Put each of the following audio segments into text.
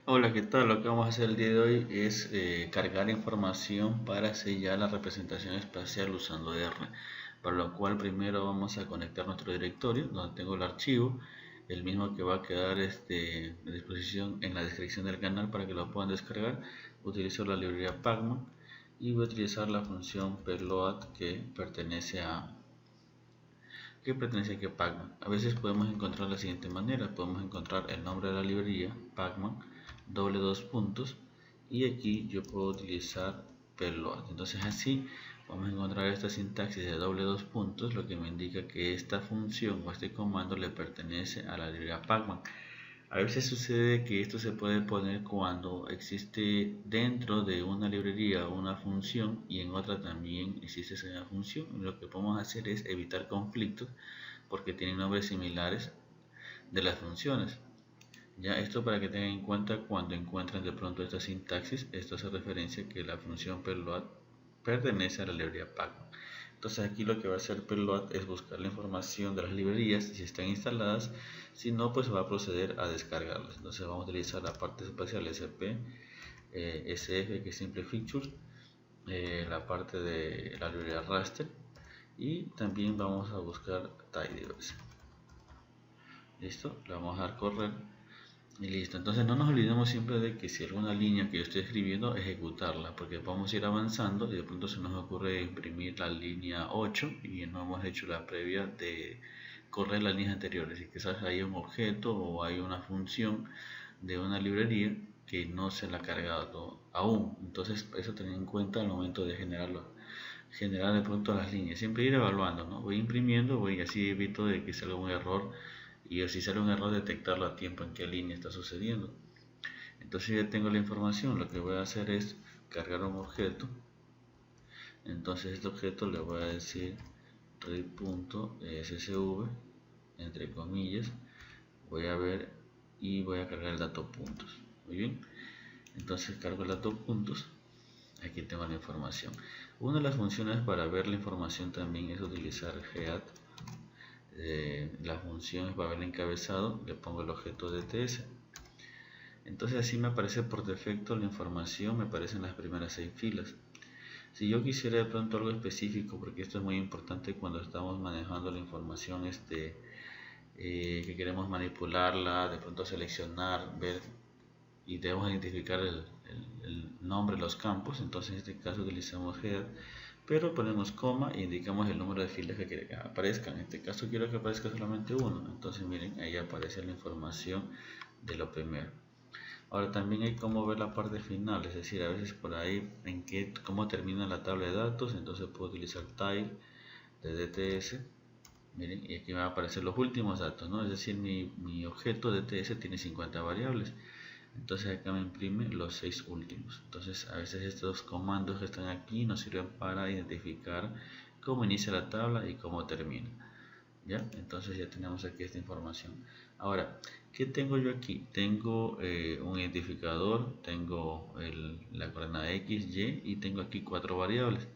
Hola, ¿qué tal? Lo que vamos a hacer el día de hoy es cargar información para sellar la representación espacial usando R, para lo cual primero vamos a conectar nuestro directorio donde tengo el archivo, el mismo que va a quedar a disposición en la descripción del canal para que lo puedan descargar. Utilizo la librería Pacman y voy a utilizar la función payload que pertenece aquí a Pacman. A veces podemos encontrar de la siguiente manera: podemos encontrar el nombre de la librería Pacman, doble dos puntos, y aquí yo puedo utilizar payload. Entonces así vamos a encontrar esta sintaxis de doble dos puntos, lo que me indica que esta función o este comando le pertenece a la librería Pacman. A veces sucede que esto se puede poner cuando existe dentro de una librería una función y en otra también existe esa función. Lo que podemos hacer es evitar conflictos porque tienen nombres similares de las funciones. Ya esto para que tengan en cuenta cuando encuentren de pronto esta sintaxis. Esto hace referencia a que la función payload pertenece a la librería Pacman. Entonces aquí lo que va a hacer payload es buscar la información de las librerías si están instaladas. Si no, pues va a proceder a descargarlas. Entonces vamos a utilizar la parte espacial SP, SF, que es Simple Features, la parte de la librería raster, y también vamos a buscar tidyverse. Listo, le vamos a dar correr y listo. Entonces no nos olvidemos siempre de que si alguna línea que yo estoy escribiendo, ejecutarla, porque vamos a ir avanzando y de pronto se nos ocurre imprimir la línea 8 y no hemos hecho la previa de correr las líneas anteriores, y quizás hay un objeto o hay una función de una librería que no se la ha cargado aún. Entonces eso tener en cuenta al momento de generar de pronto las líneas, siempre ir evaluando, ¿no? Voy imprimiendo, voy así evito de que salga un error, y si sale un error detectarlo a tiempo en qué línea está sucediendo. Entonces ya tengo la información, lo que voy a hacer es cargar un objeto. Entonces este objeto le voy a decir read.ssv, entre comillas, voy a ver y voy a cargar el dato puntos. Muy bien, entonces cargo el dato puntos. Aquí tengo la información. Una de las funciones para ver la información también es utilizar head. La función es para ver el encabezado, le pongo el objeto DTS. Entonces así me aparece por defecto la información, me aparecen las primeras 6 filas. Si yo quisiera de pronto algo específico, porque esto es muy importante cuando estamos manejando la información que queremos manipularla, de pronto seleccionar, ver, y debemos identificar el nombre de los campos. Entonces en este caso utilizamos head, pero ponemos coma y indicamos el número de filas que quiere que aparezcan. En este caso quiero que aparezca solamente uno, entonces miren, ahí aparece la información de lo primero. Ahora también hay cómo ver la parte final, es decir, a veces por ahí cómo termina la tabla de datos. Entonces puedo utilizar tile de DTS, miren, y aquí me van a aparecer los últimos datos, ¿no? Es decir, mi objeto DTS tiene 50 variables, entonces acá me imprime los 6 últimos. Entonces a veces estos comandos que están aquí nos sirven para identificar cómo inicia la tabla y cómo termina. ¿Ya? Entonces ya tenemos aquí esta información. Ahora, ¿qué tengo yo aquí? Tengo un identificador, tengo la coordenada X, Y, y tengo aquí 4 variables.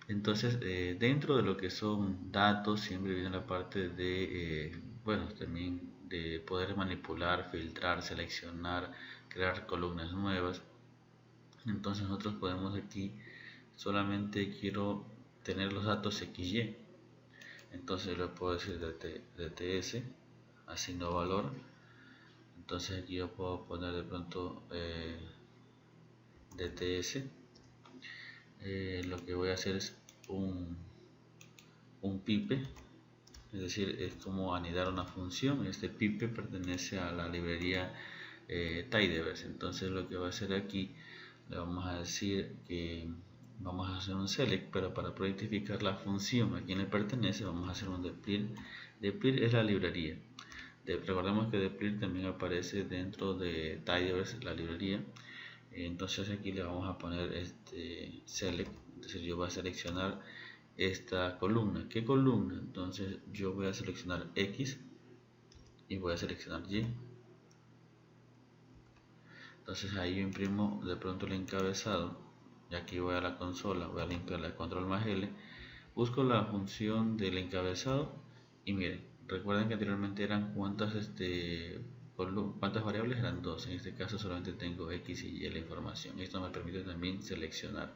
Entonces, dentro de lo que son datos, siempre viene la parte de, bueno, también de poder manipular, filtrar, seleccionar, crear columnas nuevas. Entonces nosotros podemos aquí, solamente quiero tener los datos XY. Entonces le puedo decir DTS, asigno valor. Entonces aquí yo puedo poner de pronto DTS. Lo que voy a hacer es un pipe, es decir, es como anidar una función. Este pipe pertenece a la librería tidyverse. Entonces lo que voy a hacer aquí, le vamos a decir que vamos a hacer un select, pero para poder identificar la función a quien le pertenece vamos a hacer un deplir. Deplir es la librería. Recordemos que deplir también aparece dentro de tidyverse, la librería. Entonces aquí le vamos a poner este select, es decir, yo voy a seleccionar esta columna. ¿Qué columna? Entonces yo voy a seleccionar X y voy a seleccionar Y. Entonces ahí yo imprimo de pronto el encabezado, y aquí voy a la consola, voy a limpiar la control más L, busco la función del encabezado y miren, recuerden que anteriormente eran cuántas ¿Cuántas variables? Eran 2. En este caso solamente tengo X y Y la información. Esto me permite también seleccionar.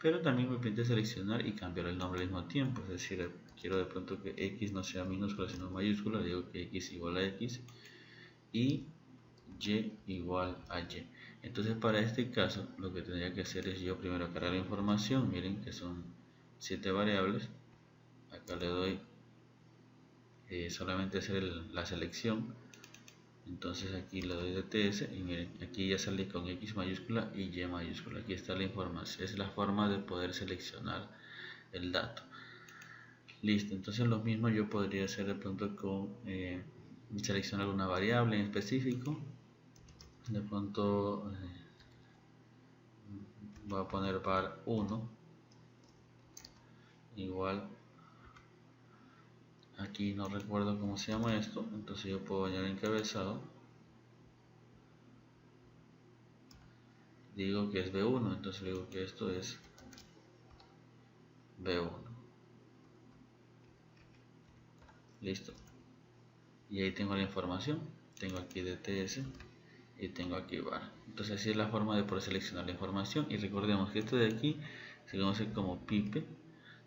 Pero también me permite seleccionar y cambiar el nombre al mismo tiempo. Es decir, quiero de pronto que X no sea minúscula sino mayúscula. Digo que X igual a X y Y igual a Y. Entonces para este caso lo que tendría que hacer es yo primero cargar la información. Miren que son 7 variables. Acá le doy solamente hacer la selección. Entonces aquí le doy DTS y miren, aquí ya sale con X mayúscula y Y mayúscula. Aquí está la información, es la forma de poder seleccionar el dato. Listo, entonces lo mismo yo podría hacer de pronto con seleccionar una variable en específico. De pronto voy a poner var 1 igual, aquí no recuerdo cómo se llama esto, entonces yo puedo añadir encabezado. Digo que es B1, entonces digo que esto es B1. Listo. Y ahí tengo la información. Tengo aquí DTS y tengo aquí var. Entonces así es la forma de poder seleccionar la información. Y recordemos que esto de aquí se conoce como pipe.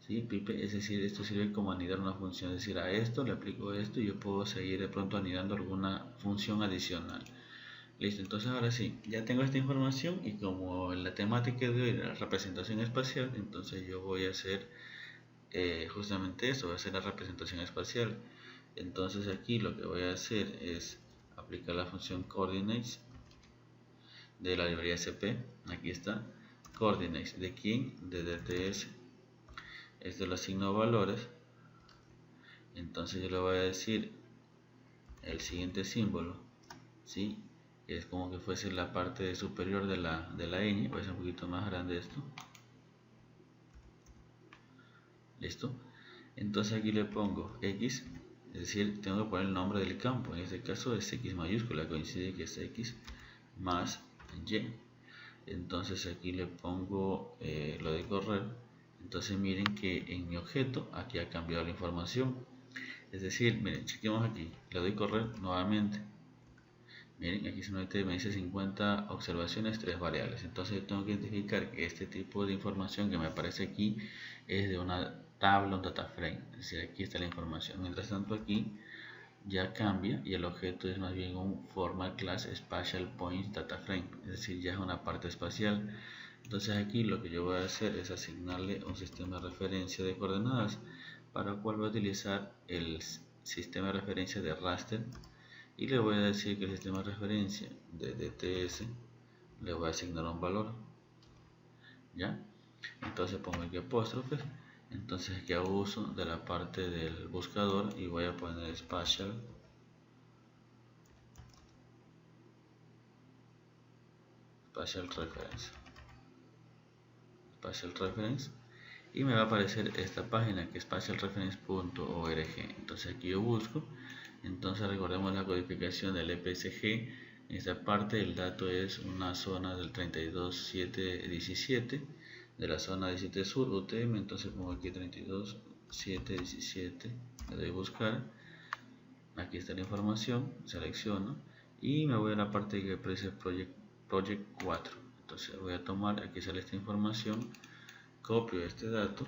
¿Sí? Pipe, es decir, esto sirve como anidar una función. Es decir, a esto le aplico esto y yo puedo seguir de pronto anidando alguna función adicional. Listo, entonces ahora sí, ya tengo esta información y como en la temática de hoy la representación espacial, entonces yo voy a hacer justamente eso, voy a hacer la representación espacial. Entonces aquí lo que voy a hacer es aplicar la función coordinates de la librería SP. Aquí está, coordinates, ¿de quién? De DTS. Esto le asigno valores. Entonces yo le voy a decir el siguiente símbolo, ¿sí? Que es como que fuese la parte superior de la ñ. Voy a hacer un poquito más grande esto. Listo. Entonces aquí le pongo X, es decir, tengo que poner el nombre del campo. En este caso es X mayúscula, coincide que es X más Y. Entonces aquí le pongo lo de correr. Entonces miren que en mi objeto aquí ha cambiado la información. Es decir, miren, chequemos aquí, le doy correr nuevamente. Miren, aquí solamente me dice 50 observaciones, 3 variables. Entonces yo tengo que identificar que este tipo de información que me aparece aquí es de una tabla, un data frame. Es decir, aquí está la información. Mientras tanto aquí ya cambia y el objeto es más bien un formal class spatial points data frame. Es decir, ya es una parte espacial. Entonces aquí lo que yo voy a hacer es asignarle un sistema de referencia de coordenadas, para el cual voy a utilizar el sistema de referencia de raster. Y le voy a decir que el sistema de referencia de DTS le voy a asignar un valor. ¿Ya? Entonces pongo aquí apóstrofe. Entonces aquí hago uso de la parte del buscador y voy a poner spatial reference. Y me va a aparecer esta página que es spatialreference.org. Entonces aquí yo busco. Entonces recordemos la codificación del EPSG. En esta parte el dato es una zona del 32717 de la zona 17 sur UTM. Entonces pongo aquí 32717, le doy buscar. Aquí está la información, selecciono y me voy a la parte que aparece project 4. Entonces voy a tomar, aquí sale esta información, copio este dato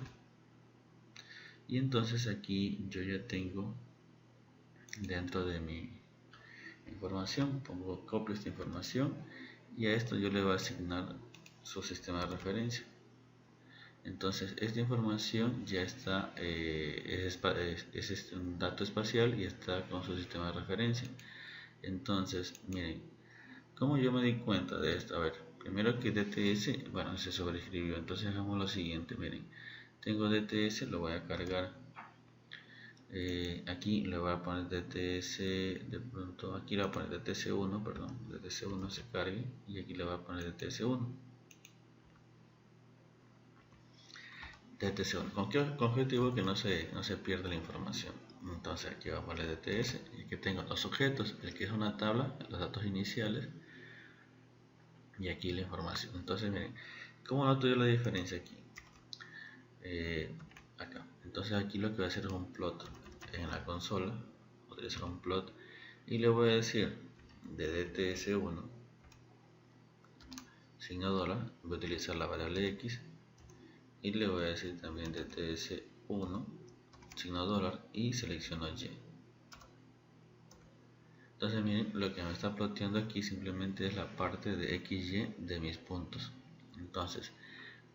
y entonces aquí yo ya tengo dentro de mi información, copio esta información y a esto yo le voy a asignar su sistema de referencia. Entonces esta información ya está, es un dato espacial y está con su sistema de referencia. Entonces miren, ¿cómo yo me di cuenta de esto? A ver, primero que DTS, bueno, se sobreescribió. Entonces hagamos lo siguiente, miren, tengo DTS, lo voy a cargar. Aquí le voy a poner DTS, de pronto aquí le voy a poner DTS1, perdón, DTS1 se cargue y aquí le voy a poner DTS1. DTS1, ¿con qué objetivo? Que no se pierda la información. Entonces aquí voy a poner DTS y aquí tengo los objetos, el que es una tabla, los datos iniciales y aquí la información. Entonces miren, ¿cómo noto yo la diferencia aquí? Acá. Entonces aquí lo que voy a hacer es un plot en la consola, podría ser un plot y le voy a decir de DTS1, signo dólar, voy a utilizar la variable X y le voy a decir también DTS1, signo dólar y selecciono Y. Entonces miren, lo que me está ploteando aquí simplemente es la parte de XY de mis puntos. Entonces,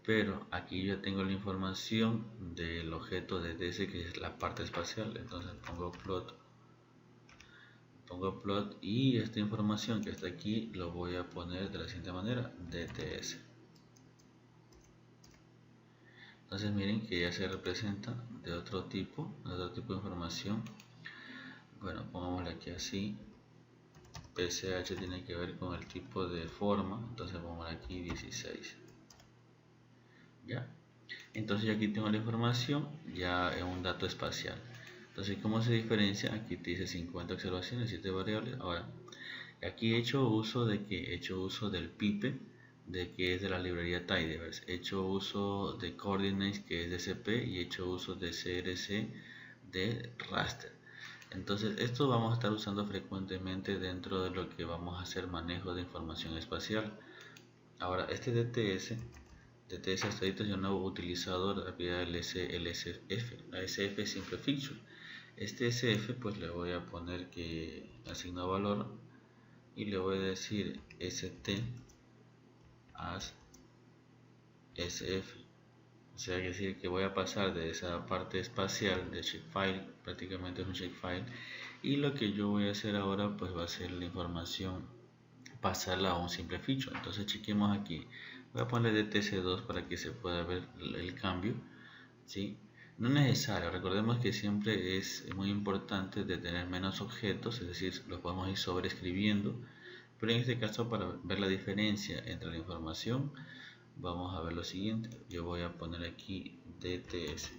pero aquí yo tengo la información del objeto de DTS, que es la parte espacial. Entonces pongo plot y esta información que está aquí lo voy a poner de la siguiente manera: DTS. Entonces miren que ya se representa de otro tipo de información. Bueno, pongámosle aquí así. PSH tiene que ver con el tipo de forma, entonces pongo aquí 16. Ya, entonces ya aquí tengo la información ya en un dato espacial. Entonces, ¿cómo se diferencia? Aquí te dice 50 observaciones, 7 variables. Ahora, aquí he hecho uso del pipe, de que es de la librería Tidyverse. He hecho uso de coordinates, que es de CP, y he hecho uso de CRC de raster. Entonces, esto vamos a estar usando frecuentemente dentro de lo que vamos a hacer manejo de información espacial. Ahora, este DTS hasta ahorita yo no he utilizado la propiedad del SF, la SF Simple Feature. Este SF pues le voy a poner que asigno valor y le voy a decir st as SF. O sea, que decir que voy a pasar de esa parte espacial de shapefile, prácticamente es un shapefile, y lo que yo voy a hacer ahora pues va a ser la información, pasarla a un simple feature. Entonces chequemos aquí, voy a ponerle DTS2 para que se pueda ver el cambio, ¿sí? No es necesario, recordemos que siempre es muy importante de tener menos objetos, es decir, los podemos ir sobreescribiendo, pero en este caso, para ver la diferencia entre la información, vamos a ver lo siguiente. Yo voy a poner aquí DTS,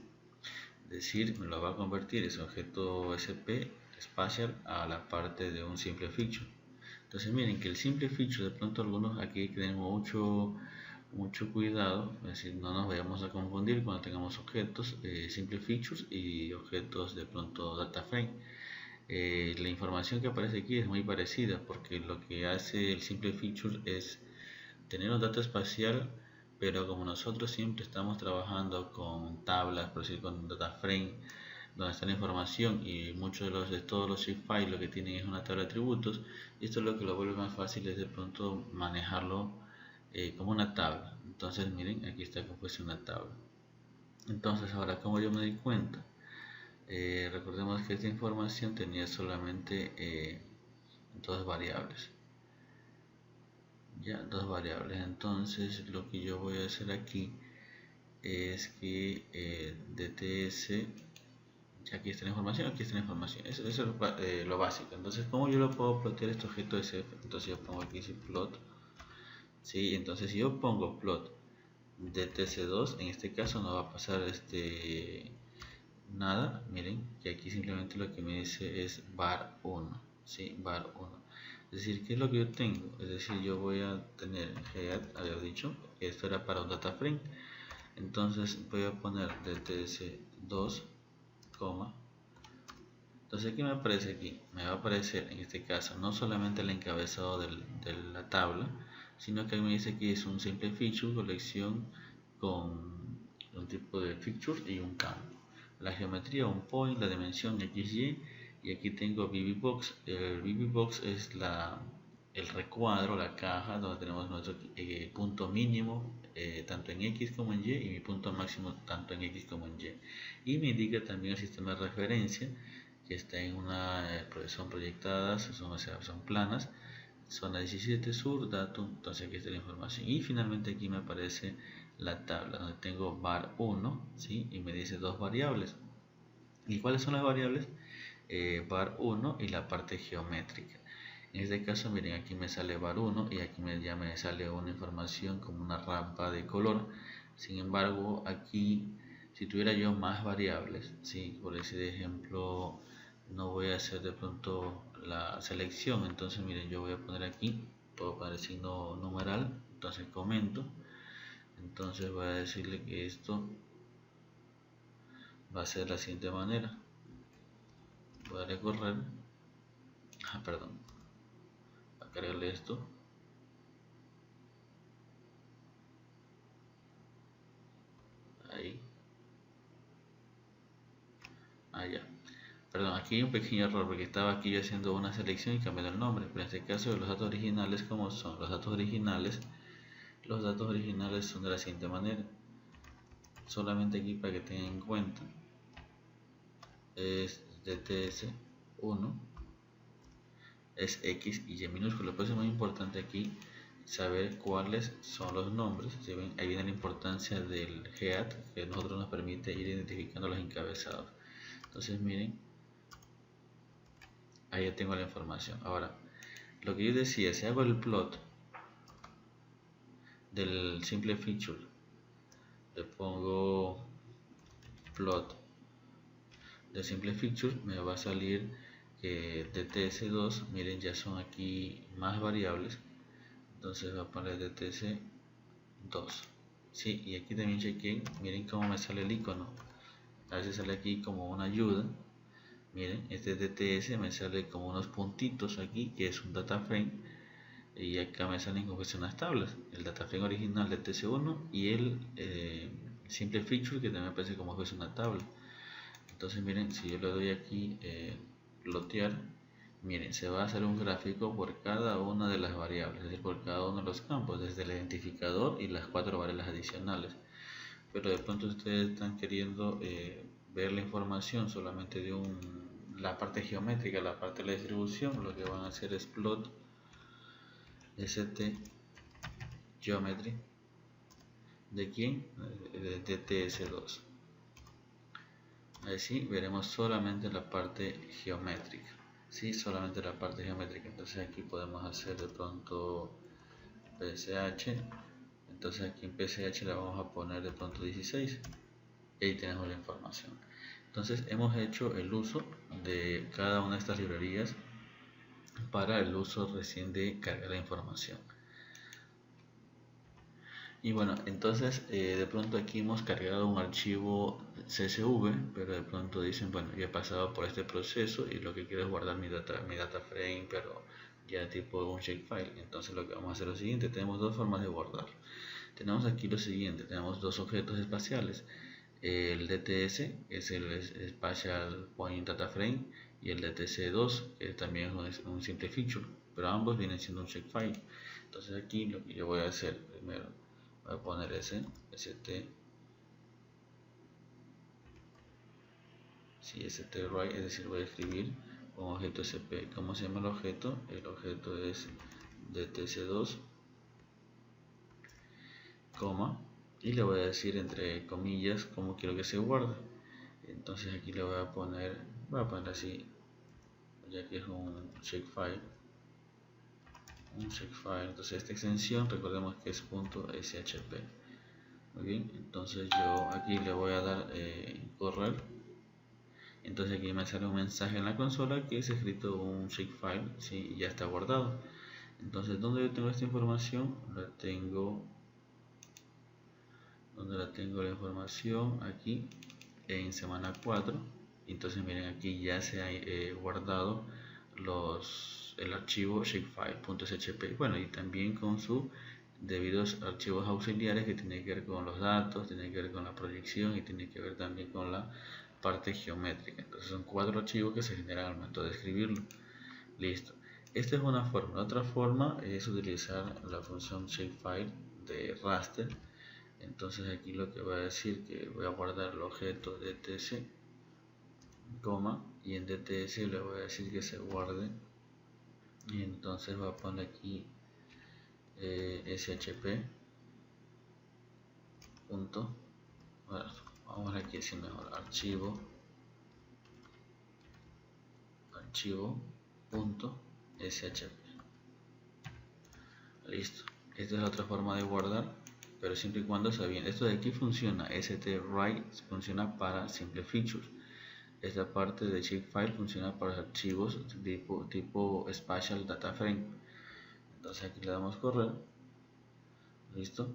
es decir, me lo va a convertir ese objeto SP spatial a la parte de un simple feature. Entonces miren que el simple feature, de pronto algunos aquí tenemos mucho cuidado, es decir, no nos vayamos a confundir cuando tengamos objetos simple features y objetos de pronto data frame. La información que aparece aquí es muy parecida, porque lo que hace el simple feature es tener un dato espacial, pero como nosotros siempre estamos trabajando con tablas, por decir con data frame, donde está la información, y muchos de todos los shapefiles lo que tienen es una tabla de atributos, y esto es lo que lo vuelve más fácil, es de pronto manejarlo como una tabla. Entonces miren, aquí está como fuese una tabla. Entonces ahora, como yo me di cuenta, recordemos que esta información tenía solamente dos variables. Ya, dos variables. Entonces lo que yo voy a hacer aquí es que DTS, ya aquí está la información, aquí está la información. Eso es lo básico. Entonces, ¿cómo yo lo puedo plotear este objeto SF? Entonces yo pongo aquí si plot. ¿Sí? Entonces si yo pongo plot DTS2, en este caso no va a pasar nada. Miren que aquí simplemente lo que me dice es var 1, ¿sí? Var 1. Es decir, ¿qué es lo que yo tengo? Es decir, yo voy a tener head, había dicho, esto era para un data frame. Entonces voy a poner DTS2, entonces ¿qué me aparece aquí? Me va a aparecer en este caso no solamente el encabezado de la tabla, sino que me dice que es un simple feature, colección con un tipo de feature y un campo. La geometría, un point, la dimensión XY, y aquí tengo VBBox. El VBBox es el recuadro, la caja donde tenemos nuestro punto mínimo tanto en X como en Y, y mi punto máximo tanto en X como en Y. Y me indica también el sistema de referencia, que está en son proyectadas, son planas, zona 17 sur, datum. Entonces aquí está la información, y finalmente aquí me aparece la tabla donde tengo var 1, ¿sí? Y me dice dos variables. ¿Y cuáles son las variables? Var 1 y la parte geométrica. En este caso, miren, aquí me sale var 1 y aquí ya me sale una información como una rampa de color. Sin embargo, aquí, si tuviera yo más variables, ¿sí? Por decir ejemplo, no voy a hacer de pronto la selección. Entonces miren, yo voy a poner aquí, puedo poner el signo numeral, entonces comento. Entonces voy a decirle que esto va a ser de la siguiente manera. Voy a recorrer, perdón, cargarle esto. Ahí. Ya. Perdón, aquí hay un pequeño error porque estaba aquí haciendo una selección y cambiando el nombre, pero en este caso los datos originales, como son los datos originales son de la siguiente manera. Solamente aquí para que tengan en cuenta, es DTS1, es X y Y minúsculo. Por eso es muy importante aquí saber cuáles son los nombres. ¿Sí ven? Ahí viene la importancia del head, que a nosotros nos permite ir identificando los encabezados. Entonces miren, ahí ya tengo la información. Ahora, lo que yo decía, si hago el plot del simple feature, le pongo plot de simple feature, me va a salir que DTS2, miren, ya son aquí más variables. Entonces voy a poner DTS2. Sí, y aquí también chequen, miren cómo me sale el icono. A veces sale aquí como una ayuda. Miren, este DTS me sale como unos puntitos aquí, que es un data frame. Y acá me salen como que son unas tablas. El data frame original de DTS1 y el simple feature, que también aparece como que es una tabla. Entonces miren, si yo le doy aquí plotear, miren, se va a hacer un gráfico por cada una de las variables, es decir, por cada uno de los campos, desde el identificador y las 4 variables adicionales. Pero de pronto ustedes están queriendo ver la información solamente de la parte geométrica, la parte de la distribución. Lo que van a hacer es plot st geometry. ¿De quién? De TS2. Así veremos solamente la parte geométrica. Sí, solamente la parte geométrica. Entonces aquí podemos hacer de pronto PSH. Entonces aquí en PSH le vamos a poner de pronto 16. Y ahí tenemos la información. Entonces hemos hecho el uso de cada una de estas librerías para el uso recién de cargar la información. Y bueno, entonces de pronto aquí hemos cargado un archivo CSV, pero de pronto dicen, bueno, yo he pasado por este proceso y lo que quiero es guardar mi data frame, pero ya tipo un shapefile. Entonces lo que vamos a hacer es lo siguiente, tenemos dos formas de guardarlo. Tenemos aquí lo siguiente, tenemos dos objetos espaciales. El DTS, que es el Spatial Point Data Frame, y el DTC2, que también es un simple feature, pero ambos vienen siendo un shapefile. Entonces aquí lo que yo voy a hacer primero, voy a poner st, si st_write, es decir, voy a escribir un objeto sp. ¿Cómo se llama el objeto? El objeto es dtc2, coma, y le voy a decir entre comillas cómo quiero que se guarde. Entonces aquí le voy a poner así, ya que es un shapefile. Entonces esta extensión, recordemos que es .shp. Muy bien, entonces yo aquí le voy a dar correr. Entonces aquí me sale un mensaje en la consola que es escrito un shapefile, ¿sí? Y ya está guardado. Entonces, ¿dónde yo tengo esta información? ¿Dónde la tengo la información? Aquí en semana 4. Entonces miren, aquí ya se ha guardado el archivo shapefile.shp. Bueno, y también con sus debidos archivos auxiliares que tienen que ver con los datos, tienen que ver con la proyección y tienen que ver también con la parte geométrica. Entonces son 4 archivos que se generan al momento de escribirlo. Listo. Esta es una forma. La otra forma es utilizar la función shapefile de raster. Entonces aquí lo que voy a decir que voy a guardar el objeto DTS, coma, y en DTS le voy a decir que se guarde, y entonces voy a poner aquí shp punto, vamos a ver aquí si mejor, archivo punto shp. Listo. Esta es la otra forma de guardar, pero siempre y cuando sea bien. Esto de aquí funciona, st_write funciona para simple features. Esta parte de shapefile funciona para archivos tipo spatial data frame. Entonces aquí le damos correr. Listo.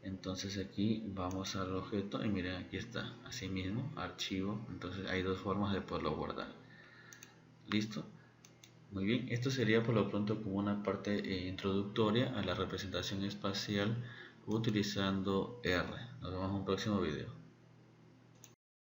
Entonces aquí vamos al objeto y miren, aquí está, así mismo, archivo. Entonces hay dos formas de poderlo guardar. Listo. Muy bien, esto sería por lo pronto como una parte introductoria a la representación espacial utilizando R. Nos vemos en un próximo video.